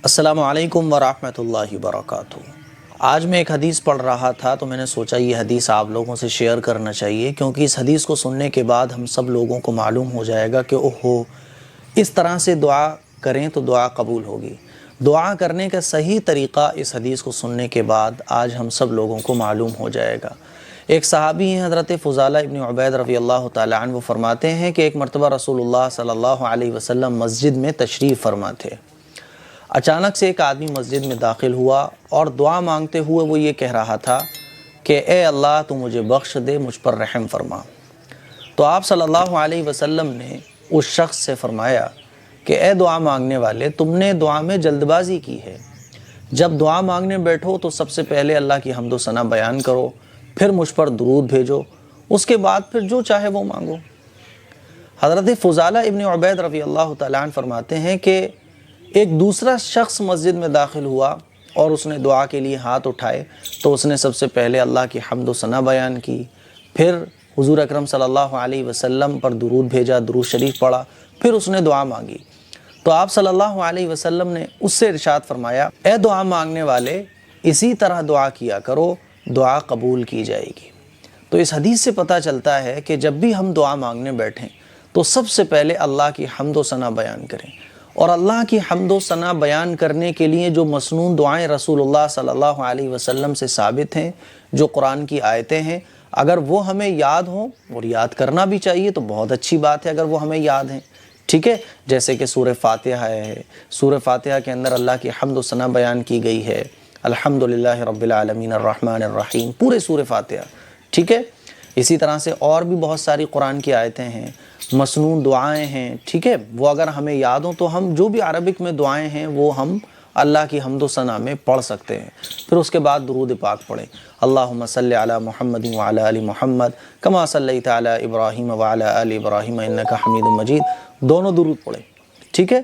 السلام علیکم ورحمۃ اللہ وبرکاتہ۔ آج میں ایک حدیث پڑھ رہا تھا تو میں نے سوچا یہ حدیث آپ لوگوں سے شیئر کرنا چاہیے، کیونکہ اس حدیث کو سننے کے بعد ہم سب لوگوں کو معلوم ہو جائے گا کہ اوہو اس طرح سے دعا کریں تو دعا قبول ہوگی۔ دعا کرنے کا صحیح طریقہ اس حدیث کو سننے کے بعد آج ہم سب لوگوں کو معلوم ہو جائے گا۔ ایک صحابی ہیں حضرت فضالہ ابن عبید رضی اللہ تعالیٰ عنہ، وہ فرماتے ہیں کہ ایک مرتبہ رسول اللہ صلی اللہ علیہ وسلم مسجد میں تشریف فرما تھے۔ اچانک سے ایک آدمی مسجد میں داخل ہوا اور دعا مانگتے ہوئے وہ یہ کہہ رہا تھا کہ اے اللہ تو مجھے بخش دے، مجھ پر رحم فرما۔ تو آپ صلی اللہ علیہ وسلم نے اس شخص سے فرمایا کہ اے دعا مانگنے والے، تم نے دعا میں جلد بازی کی ہے۔ جب دعا مانگنے بیٹھو تو سب سے پہلے اللہ کی حمد و ثنا بیان کرو، پھر مجھ پر درود بھیجو، اس کے بعد پھر جو چاہے وہ مانگو۔ حضرت فضالہ ابن عبید رضی اللہ تعالیٰ عنہ فرماتے ہیں کہ ایک دوسرا شخص مسجد میں داخل ہوا اور اس نے دعا کے لیے ہاتھ اٹھائے تو اس نے سب سے پہلے اللہ کی حمد و ثنا بیان کی، پھر حضور اکرم صلی اللہ علیہ وسلم پر درود بھیجا، درود شریف پڑھا، پھر اس نے دعا مانگی۔ تو آپ صلی اللہ علیہ وسلم نے اس سے ارشاد فرمایا اے دعا مانگنے والے، اسی طرح دعا کیا کرو، دعا قبول کی جائے گی۔ تو اس حدیث سے پتہ چلتا ہے کہ جب بھی ہم دعا مانگنے بیٹھیں تو سب سے پہلے اللہ کی حمد و ثنا بیان کریں، اور اللہ کی حمد و ثنا بیان کرنے کے لیے جو مسنون دعائیں رسول اللہ صلی اللہ علیہ وسلم سے ثابت ہیں، جو قرآن کی آیتیں ہیں، اگر وہ ہمیں یاد ہوں، اور یاد کرنا بھی چاہیے تو بہت اچھی بات ہے اگر وہ ہمیں یاد ہیں، ٹھیک ہے، جیسے کہ سورہ فاتحہ ہے، سورہ فاتحہ کے اندر اللہ کی حمد و ثنا بیان کی گئی ہے، الحمدللہ رب العالمین الرحمن الرحیم، پورے سورہ فاتحہ، ٹھیک ہے۔ اسی طرح سے اور بھی بہت ساری قرآن کی آیتیں ہیں، مسنون دعائیں ہیں، ٹھیک ہے، وہ اگر ہمیں یاد ہوں تو ہم جو بھی عربک میں دعائیں ہیں وہ ہم اللہ کی حمد و ثنا میں پڑھ سکتے ہیں۔ پھر اس کے بعد درود پاک پڑھیں، اللہم صلی علی محمد وعلی آل محمد کما صلیت علی ابراہیم وعلی آل ابراہیم انک حمید مجید، دونوں درود پڑھیں، ٹھیک ہے۔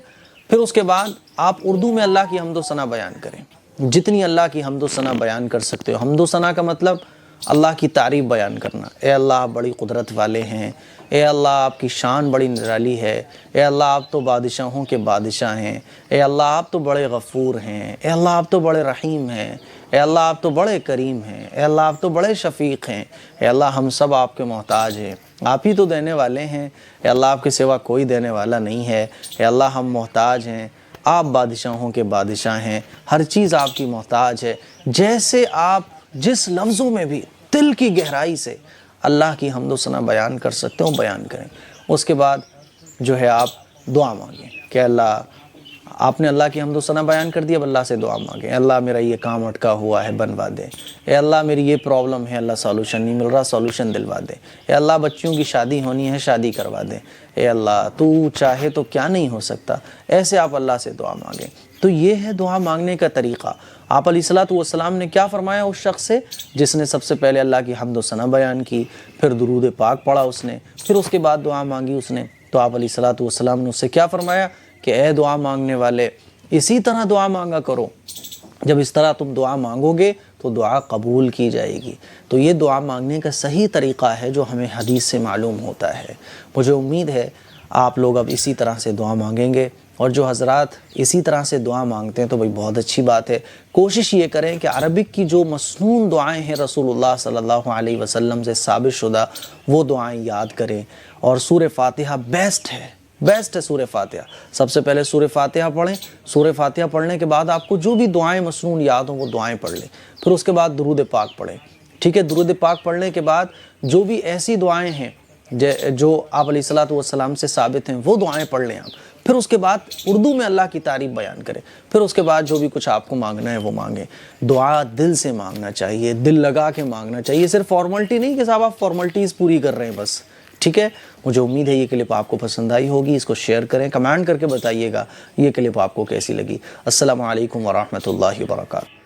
پھر اس کے بعد آپ اردو میں اللہ کی حمد و ثنا بیان کریں، جتنی اللہ کی حمد و ثنا بیان کر سکتے ہو۔ حمد و ثنا کا مطلب اللہ کی تعریف بیان کرنا، اے اللہ آپ بڑی قدرت والے ہیں، اے اللہ آپ کی شان بڑی نرالی ہے، اے اللہ آپ تو بادشاہوں کے بادشاہ ہیں، اے اللہ آپ تو بڑے غفور ہیں، اے اللہ آپ تو بڑے رحیم ہیں، اے اللہ آپ تو بڑے کریم ہیں، اے اللہ آپ تو بڑے شفیق ہیں، اے اللہ ہم سب آپ کے محتاج ہیں، آپ ہی تو دینے والے ہیں، اے اللہ آپ کے سوا کوئی دینے والا نہیں ہے، اے اللہ ہم محتاج ہیں، آپ بادشاہوں کے بادشاہ ہیں، ہر چیز آپ کی محتاج ہے۔ جیسے آپ جس لفظوں میں بھی دل کی گہرائی سے اللہ کی حمد و ثنا بیان کر سکتے ہو بیان کریں۔ اس کے بعد جو ہے آپ دعا مانگیں کہ اللہ، آپ نے اللہ کی حمد و ثنا بیان کر دیا، اب اللہ سے دعا مانگیں، اے اللہ میرا یہ کام اٹکا ہوا ہے بنوا دے، اے اللہ میری یہ پرابلم ہے، اللہ سولوشن نہیں مل رہا، سولوشن دلوا دے، اے اللہ بچیوں کی شادی ہونی ہے، شادی کروا دے، اے اللہ تو چاہے تو کیا نہیں ہو سکتا۔ ایسے آپ اللہ سے دعا مانگیں۔ تو یہ ہے دعا مانگنے کا طریقہ۔ آپ علیہ الصلوۃ والسلام نے کیا فرمایا اس شخص سے جس نے سب سے پہلے اللہ کی حمد و ثنا بیان کی، پھر درود پاک پڑھا اس نے، پھر اس کے بعد دعا مانگی اس نے، تو آپ علیہ الصلوۃ والسلام نے اس سے کیا فرمایا کہ اے دعا مانگنے والے، اسی طرح دعا مانگا کرو، جب اس طرح تم دعا مانگو گے تو دعا قبول کی جائے گی۔ تو یہ دعا مانگنے کا صحیح طریقہ ہے جو ہمیں حدیث سے معلوم ہوتا ہے۔ مجھے امید ہے آپ لوگ اب اسی طرح سے دعا مانگیں گے، اور جو حضرات اسی طرح سے دعا مانگتے ہیں تو بھائی بہت اچھی بات ہے۔ کوشش یہ کریں کہ عربک کی جو مسنون دعائیں ہیں رسول اللہ صلی اللہ علیہ وسلم سے ثابت شدہ، وہ دعائیں یاد کریں، اور سورہ فاتحہ بیسٹ ہے سورہ فاتحہ۔ سب سے پہلے سورہ فاتحہ پڑھیں، سورہ فاتحہ پڑھنے کے بعد آپ کو جو بھی دعائیں مسنون یاد ہوں وہ دعائیں پڑھ لیں، پھر اس کے بعد درود پاک پڑھیں، ٹھیک ہے۔ درود پاک پڑھنے کے بعد جو بھی ایسی دعائیں ہیں جو آپ علیہ الصلوۃ والسلام سے ثابت ہیں وہ دعائیں پڑھ لیں آپ، پھر اس کے بعد اردو میں اللہ کی تعریف بیان کریں، پھر اس کے بعد جو بھی کچھ آپ کو مانگنا ہے وہ مانگیں۔ دعا دل سے مانگنا چاہیے، دل لگا کے مانگنا چاہیے، صرف فارملٹی نہیں کہ صاحب آپ فارملٹیز پوری کر رہے ہیں بس، ٹھیک ہے۔ مجھے امید ہے یہ کلپ آپ کو پسند آئی ہوگی، اس کو شیئر کریں، کمنٹ کر کے بتائیے گا یہ کلپ آپ کو کیسی لگی۔ السلام علیکم ورحمۃ اللہ وبرکاتہ۔